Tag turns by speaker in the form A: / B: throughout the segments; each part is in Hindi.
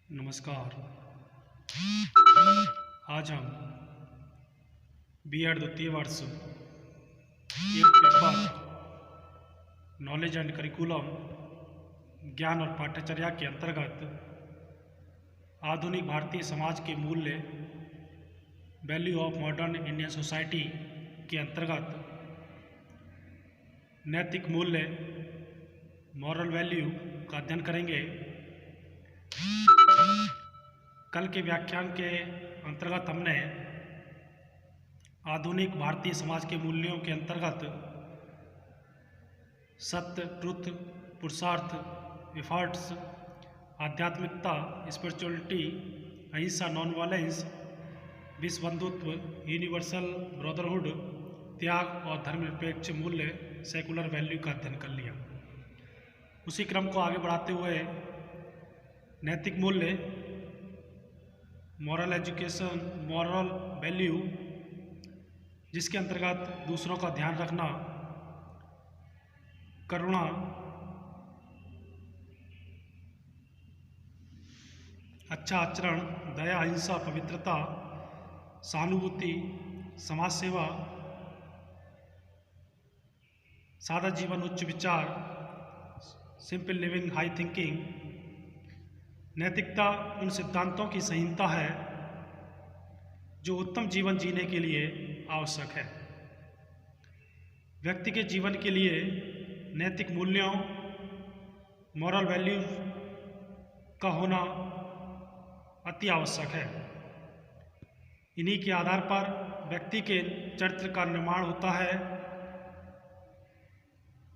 A: नमस्कार। आज हम B.Ed द्वितीय वर्ष एक पेपर नॉलेज एंड करिकुलम ज्ञान और पाठ्यचर्या के अंतर्गत आधुनिक भारतीय समाज के मूल्य value of modern Indian society के अंतर्गत नैतिक मूल्य मॉरल वैल्यू का अध्ययन करेंगे। कल के व्याख्यान के अंतर्गत हमने आधुनिक भारतीय समाज के मूल्यों के अंतर्गत सत्य, ट्रुथ, पुरुषार्थ, एफर्ट्स, आध्यात्मिकता, स्पिरिचुअलिटी, अहिंसा, नॉन वायलेंस, विश्व बंधुत्व, यूनिवर्सल ब्रदरहुड, त्याग और धर्मनिरपेक्ष मूल्य सेकुलर वैल्यू का अध्ययन कर लिया। उसी क्रम को आगे बढ़ाते हुए नैतिक मूल्य मॉरल एजुकेशन, मॉरल वैल्यू, जिसके अंतर्गत दूसरों का ध्यान रखना, करुणा, अच्छा आचरण, दया, अहिंसा, पवित्रता, सहानुभूति, समाज सेवा, सादा जीवन, उच्च विचार, सिंपल लिविंग, हाई थिंकिंग। नैतिकता उन सिद्धांतों की संहिता है जो उत्तम जीवन जीने के लिए आवश्यक है। व्यक्ति के जीवन के लिए नैतिक मूल्यों मॉरल वैल्यूज का होना अति आवश्यक है। इन्हीं के आधार पर व्यक्ति के चरित्र का निर्माण होता है।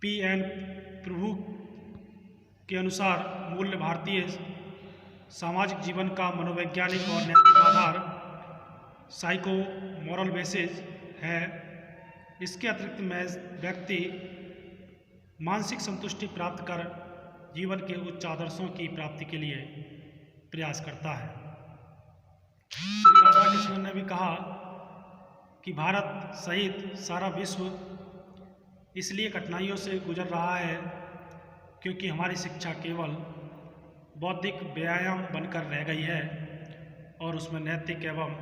A: P.N. प्रभु के अनुसार मूल्य भारतीय सामाजिक जीवन का मनोवैज्ञानिक और नैतिक आधार साइको मॉरल बेसिस है। इसके अतिरिक्त में व्यक्ति मानसिक संतुष्टि प्राप्त कर जीवन के उच्च आदर्शों की प्राप्ति के लिए प्रयास करता है। श्री राधा कृष्णन ने भी कहा कि भारत सहित सारा विश्व इसलिए कठिनाइयों से गुजर रहा है क्योंकि हमारी शिक्षा केवल बौद्धिक व्यायाम बनकर रह गई है और उसमें नैतिक एवं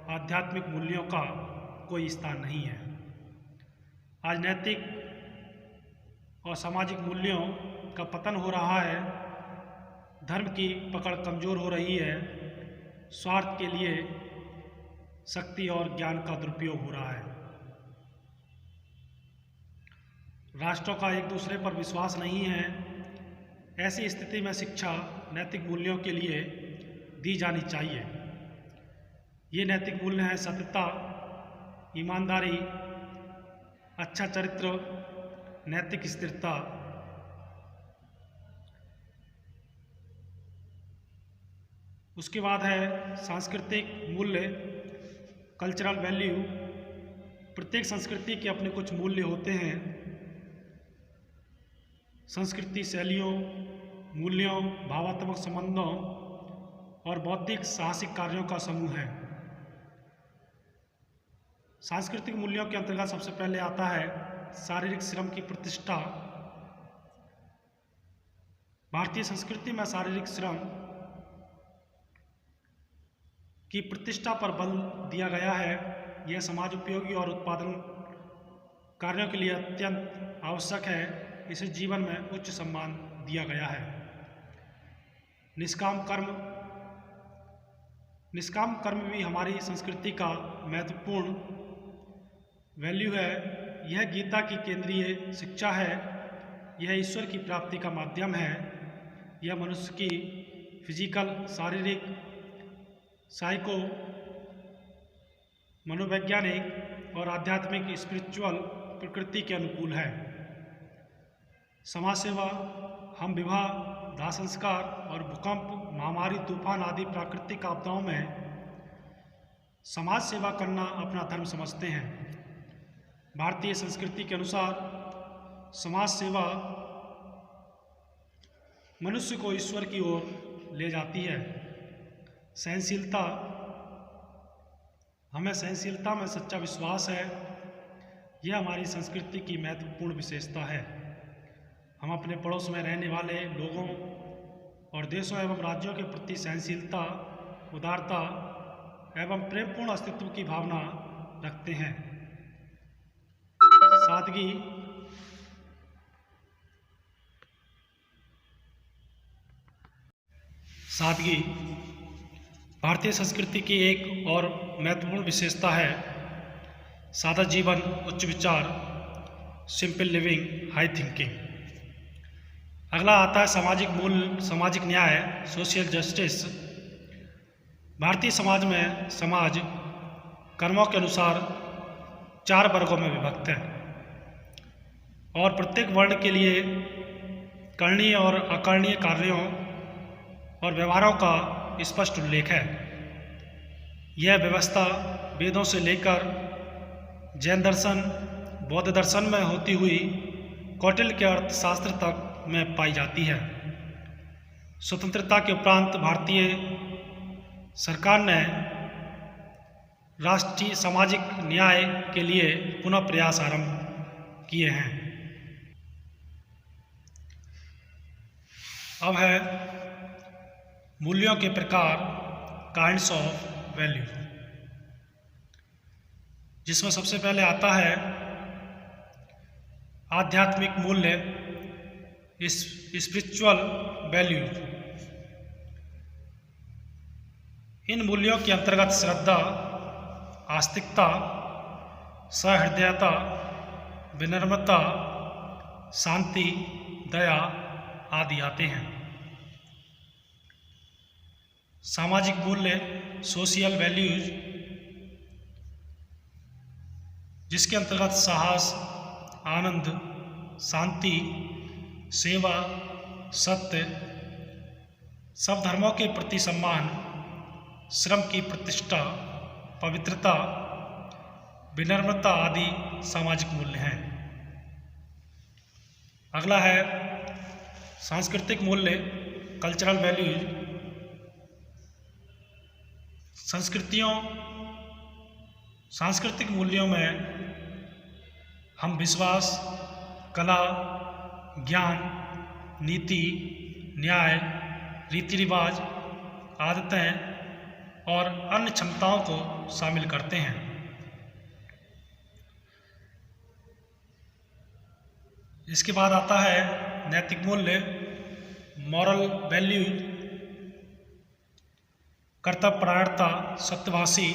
A: आध्यात्मिक मूल्यों का कोई स्थान नहीं है। आज नैतिक और सामाजिक मूल्यों का पतन हो रहा है। धर्म की पकड़ कमज़ोर हो रही है। स्वार्थ के लिए शक्ति और ज्ञान का दुरुपयोग हो रहा है। राष्ट्रों का एक दूसरे पर विश्वास नहीं है। ऐसी स्थिति में शिक्षा नैतिक मूल्यों के लिए दी जानी चाहिए। ये नैतिक मूल्य हैं सत्यता, ईमानदारी, अच्छा चरित्र, नैतिक स्थिरता। उसके बाद है सांस्कृतिक मूल्य, कल्चरल वैल्यू। प्रत्येक संस्कृति के अपने कुछ मूल्य होते हैं। संस्कृति शैलियों, मूल्यों, भावात्मक संबंधों और बौद्धिक साहसिक कार्यों का समूह है। सांस्कृतिक मूल्यों के अंतर्गत सबसे पहले आता है शारीरिक श्रम की प्रतिष्ठा। भारतीय संस्कृति में शारीरिक श्रम की प्रतिष्ठा पर बल दिया गया है। यह समाज उपयोगी और उत्पादन कार्यों के लिए अत्यंत आवश्यक है। इसे जीवन में उच्च सम्मान दिया गया है। निष्काम कर्म भी हमारी संस्कृति का महत्वपूर्ण वैल्यू है। यह गीता की केंद्रीय शिक्षा है। यह ईश्वर की प्राप्ति का माध्यम है। यह मनुष्य की फिजिकल, शारीरिक, साइको, मनोवैज्ञानिक और आध्यात्मिक स्पिरिचुअल प्रकृति के अनुकूल है। समाज सेवा, हम विवाह, दाह संस्कार और भूकंप, महामारी, तूफान आदि प्राकृतिक आपदाओं में समाज सेवा करना अपना धर्म समझते हैं। भारतीय संस्कृति के अनुसार समाज सेवा मनुष्य को ईश्वर की ओर ले जाती है। सहनशीलता, हमें सहनशीलता में सच्चा विश्वास है। यह हमारी संस्कृति की महत्वपूर्ण विशेषता है। हम अपने पड़ोस में रहने वाले लोगों और देशों एवं राज्यों के प्रति सहनशीलता, उदारता एवं प्रेमपूर्ण अस्तित्व की भावना रखते हैं। सादगी सादगी भारतीय संस्कृति की एक और महत्वपूर्ण विशेषता है। सादा जीवन, उच्च विचार, सिंपल लिविंग, हाई थिंकिंग। अगला आता है सामाजिक मूल्य, सामाजिक न्याय, सोशल जस्टिस। भारतीय समाज में समाज कर्मों के अनुसार 4 वर्गों में विभक्त है और प्रत्येक वर्ण के लिए करणीय और अकरणीय कार्यों और व्यवहारों का स्पष्ट उल्लेख है। यह व्यवस्था वेदों से लेकर जैन दर्शन, बौद्ध दर्शन में होती हुई कौटिल्य के अर्थशास्त्र तक में पाई जाती है। स्वतंत्रता के उपरांत भारतीय सरकार ने राष्ट्रीय सामाजिक न्याय के लिए पुनः प्रयास आरंभ किए हैं। अब है मूल्यों के प्रकार, काइंड्स ऑफ वैल्यू, जिसमें सबसे पहले आता है आध्यात्मिक मूल्य, स्पिरिचुअल वैल्यू। इन मूल्यों के अंतर्गत श्रद्धा, आस्तिकता, सहृदयता, विनम्रता, शांति, दया आदि आते हैं। सामाजिक मूल्य, सोशल वैल्यूज, जिसके अंतर्गत साहस, आनंद, शांति, सेवा, सत्य, सब धर्मों के प्रति सम्मान, श्रम की प्रतिष्ठा, पवित्रता, विनम्रता आदि सामाजिक मूल्य हैं। अगला है सांस्कृतिक मूल्य, कल्चरल वैल्यूज। सांस्कृतिक मूल्यों में हम विश्वास, कला, ज्ञान, नीति, न्याय, रीति रिवाज, आदतें और अन्य क्षमताओं को शामिल करते हैं। इसके बाद आता है नैतिक मूल्य, मॉरल वैल्यू। कर्तव्यपरायणता, सत्यभाषी,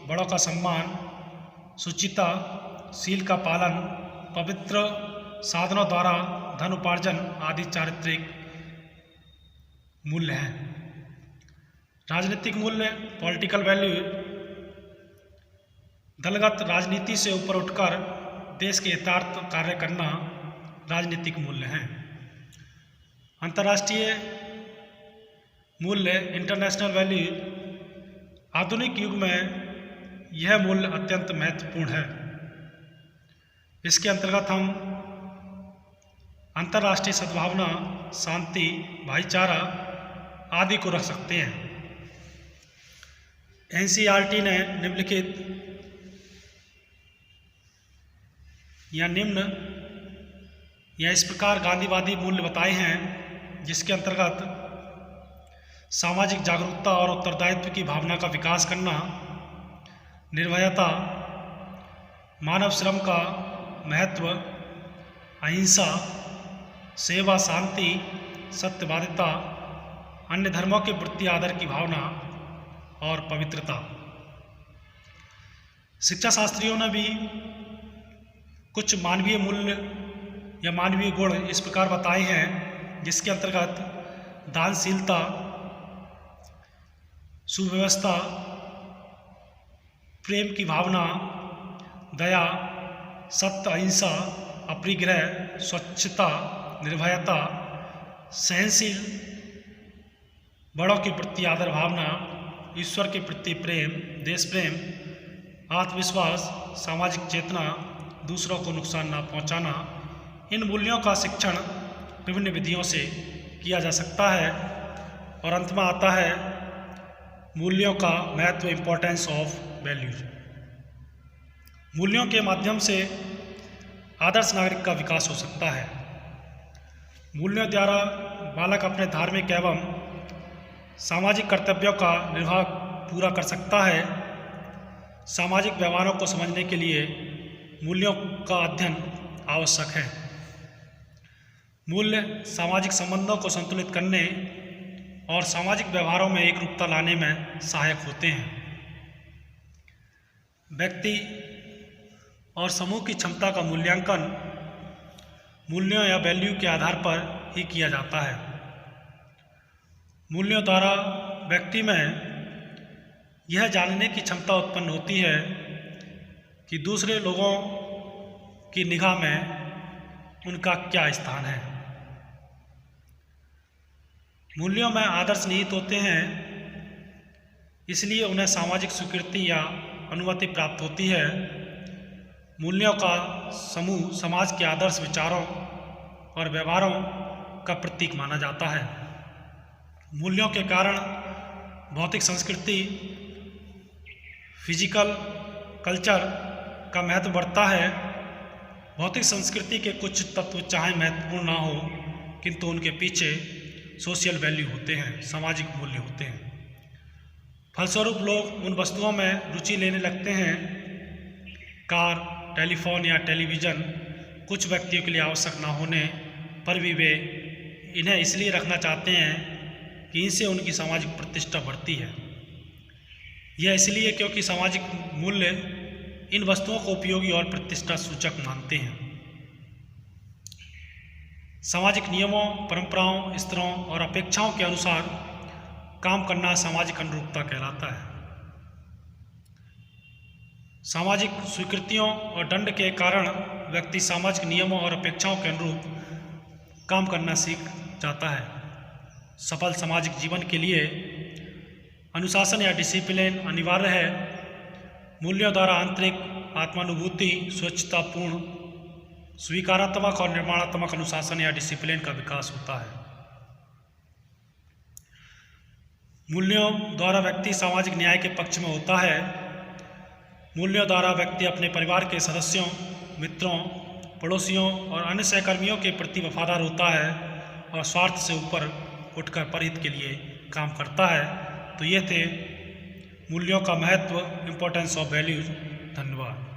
A: बड़ों का सम्मान, शुचिता, शील का पालन, पवित्र साधनों द्वारा धन उपार्जन आदि चारित्रिक मूल्य हैं। राजनीतिक मूल्य, पॉलिटिकल वैल्यू। दलगत राजनीति से ऊपर उठकर देश के हितार्थ कार्य करना राजनीतिक मूल्य हैं। अंतर्राष्ट्रीय मूल्य, इंटरनेशनल वैल्यू। आधुनिक युग में यह मूल्य अत्यंत महत्वपूर्ण है। इसके अंतर्गत हम अंतर्राष्ट्रीय सद्भावना, शांति, भाईचारा आदि को रख सकते हैं। NCERT ने निम्नलिखित निम्न इस प्रकार गांधीवादी मूल्य बताए हैं, जिसके अंतर्गत सामाजिक जागरूकता और उत्तरदायित्व की भावना का विकास करना, निर्भयता, मानव श्रम का महत्व, अहिंसा, सेवा, शांति, सत्यवादिता, अन्य धर्मों के प्रति आदर की भावना और पवित्रता। शिक्षा शास्त्रियों ने भी कुछ मानवीय मूल्य या मानवीय गुण इस प्रकार बताए हैं, जिसके अंतर्गत दानशीलता, सुव्यवस्था, प्रेम की भावना, दया, सत्य, अहिंसा, अपरिग्रह, स्वच्छता, निर्भयता, सहनशील, बड़ों के प्रति आदर भावना, ईश्वर के प्रति प्रेम, देश प्रेम, आत्मविश्वास, सामाजिक चेतना, दूसरों को नुकसान ना पहुंचाना। इन मूल्यों का शिक्षण विभिन्न विधियों से किया जा सकता है। और अंत में आता है मूल्यों का महत्व, इम्पोर्टेंस ऑफ वैल्यूज। मूल्यों के माध्यम से आदर्श नागरिक का विकास हो सकता है। मूल्यों द्वारा बालक अपने धार्मिक एवं सामाजिक कर्तव्यों का निर्वाह पूरा कर सकता है। सामाजिक व्यवहारों को समझने के लिए मूल्यों का अध्ययन आवश्यक है। मूल्य सामाजिक संबंधों को संतुलित करने और सामाजिक व्यवहारों में एकरूपता लाने में सहायक होते हैं। व्यक्ति और समूह की क्षमता का मूल्यांकन मूल्यों या वैल्यू के आधार पर ही किया जाता है। मूल्यों द्वारा व्यक्ति में यह जानने की क्षमता उत्पन्न होती है कि दूसरे लोगों की निगाह में उनका क्या स्थान है। मूल्यों में आदर्श निहित होते हैं, इसलिए उन्हें सामाजिक स्वीकृति या अनुमति प्राप्त होती है। मूल्यों का समूह समाज के आदर्श विचारों और व्यवहारों का प्रतीक माना जाता है। मूल्यों के कारण भौतिक संस्कृति, फिजिकल कल्चर का महत्व बढ़ता है। भौतिक संस्कृति के कुछ तत्व चाहे महत्वपूर्ण ना हो, किंतु उनके पीछे सोशल वैल्यू होते हैं, सामाजिक मूल्य होते हैं। फलस्वरूप लोग उन वस्तुओं में रुचि लेने लगते हैं। कार, टेलीफोन या टेलीविज़न कुछ व्यक्तियों के लिए आवश्यक ना होने पर भी वे इन्हें इसलिए रखना चाहते हैं कि इनसे उनकी सामाजिक प्रतिष्ठा बढ़ती है। यह इसलिए क्योंकि सामाजिक मूल्य इन वस्तुओं को उपयोगी और प्रतिष्ठा सूचक मानते हैं। सामाजिक नियमों, परंपराओं, स्तरों और अपेक्षाओं के अनुसार काम करना सामाजिक अनुरूपता कहलाता है। सामाजिक स्वीकृतियों और दंड के कारण व्यक्ति सामाजिक नियमों और अपेक्षाओं के अनुरूप काम करना सीख जाता है। सफल सामाजिक जीवन के लिए अनुशासन या डिसिप्लिन अनिवार्य है। मूल्यों द्वारा आंतरिक आत्मानुभूति, स्वच्छतापूर्ण, स्वीकारात्मक और निर्माणात्मक अनुशासन या डिसिप्लिन का विकास होता है। मूल्यों द्वारा व्यक्ति सामाजिक न्याय के पक्ष में होता है। मूल्यों द्वारा व्यक्ति अपने परिवार के सदस्यों, मित्रों, पड़ोसियों और अन्य सहकर्मियों के प्रति वफादार होता है और स्वार्थ से ऊपर उठकर परहित के लिए काम करता है। तो ये थे मूल्यों का महत्व, इम्पोर्टेंस ऑफ वैल्यूज। धन्यवाद।